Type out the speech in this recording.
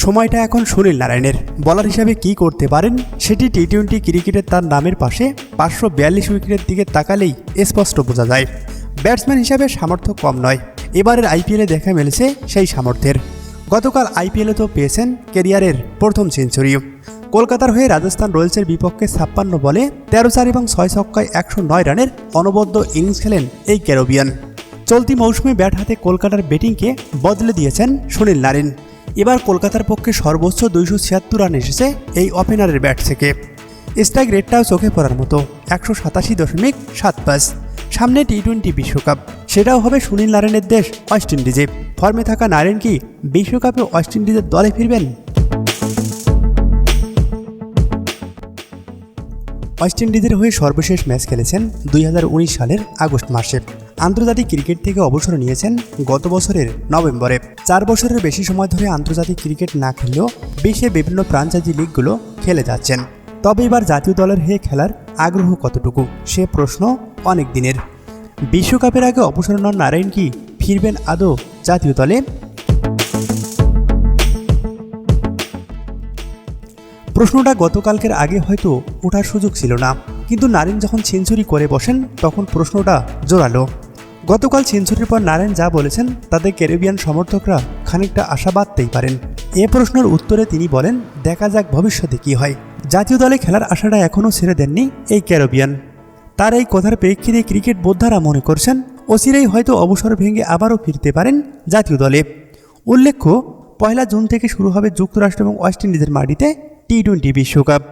সময়টা এখন সুনীল নারায়ণের। বলার হিসাবে কি করতে পারেন সেটি টি-20 ক্রিকেটে তার নামের পাশে 542 উইকেটের দিকে তাকালেই স্পষ্ট বোঝা যায়। ব্যাটসম্যান হিসাবে সামর্থ্য কম নয়, এবারের আইপিএলে দেখা মিলেছে সেই সামর্থ্যের। গতকাল আইপিএলে তো পেয়েছেন ক্যারিয়ারের প্রথম সেঞ্চুরি। কলকাতার হয়ে রাজস্থান রয়্যালসের বিপক্ষে 56 বলে 13 এবং 6 ছক্কায় 109 রানের অনবদ্য ইনিংস খেলেন এই ক্যারিবিয়ান। চলতি মৌসুমে ব্যাট হাতে কলকাতার ব্যাটিংকে বদলে দিয়েছেন সুনীল নারায়ণ। এবার কলকাতার পক্ষে সর্বোচ্চ 276 রান এসেছে এই ওপেনারের ব্যাট থেকে। স্ট্রাইক রেটটাও চোখে পড়ার মতো 187.75। সামনে টি-20 বিশ্বকাপ, সেটাও হবে সুনীল নারায়ণের দেশ ওয়েস্ট ইন্ডিজে। ফর্মে থাকা নারায়ণ কি বিশ্বকাপে ওয়েস্ট ইন্ডিজের দলে ফিরবেন? ওয়েস্ট ইন্ডিজের হয়ে সর্বশেষ ম্যাচ খেলেছেন 2019 সালের আগস্ট মাসে। আন্তর্জাতিক ক্রিকেট থেকে অবসর নিয়েছেন গত বছরের নভেম্বরে। 4 বছরের বেশি সময় ধরে আন্তর্জাতিক ক্রিকেট না খেললেও বিশ্বের বিভিন্ন ফ্র্যাঞ্চাইজি লিগগুলো খেলে যাচ্ছেন। তবে এবার জাতীয় দলের হয়ে খেলার আগ্রহ কতটুকু, সে প্রশ্ন অনেক দিনের। বিশ্বকাপের আগে অবসর নেন নারায়ণ কি ফিরবেন আদৌ জাতীয় দলে? প্রশ্নটা গতকালকের আগে হয়তো ওঠার সুযোগ ছিল না, কিন্তু নারায়ণ যখন সেঞ্চুরি করে বসেন তখন প্রশ্নটা জোরালো। গতকাল সেঞ্চুরির পর নারায়ণ যা বলেছেন তাতে ক্যারিবিয়ান সমর্থকরা খানিকটা আশা বাঁধতেই পারেন। এ প্রশ্নের উত্তরে তিনি বলেন, দেখা যাক ভবিষ্যতে কি হয়। জাতীয় দলে খেলার আশাটা এখনও ছেড়ে দেননি এই ক্যারিবিয়ান। তার এই কথার প্রেক্ষিতে ক্রিকেট বোদ্ধারা মনে করছেন অচিরেই হয়তো অবসর ভেঙে আবারও ফিরতে পারেন জাতীয় দলে। উল্লেখ্য, 1 জুন থেকে শুরু হবে যুক্তরাষ্ট্র এবং ওয়েস্ট ইন্ডিজের মাটিতে টি-20 বিশ্বকাপ।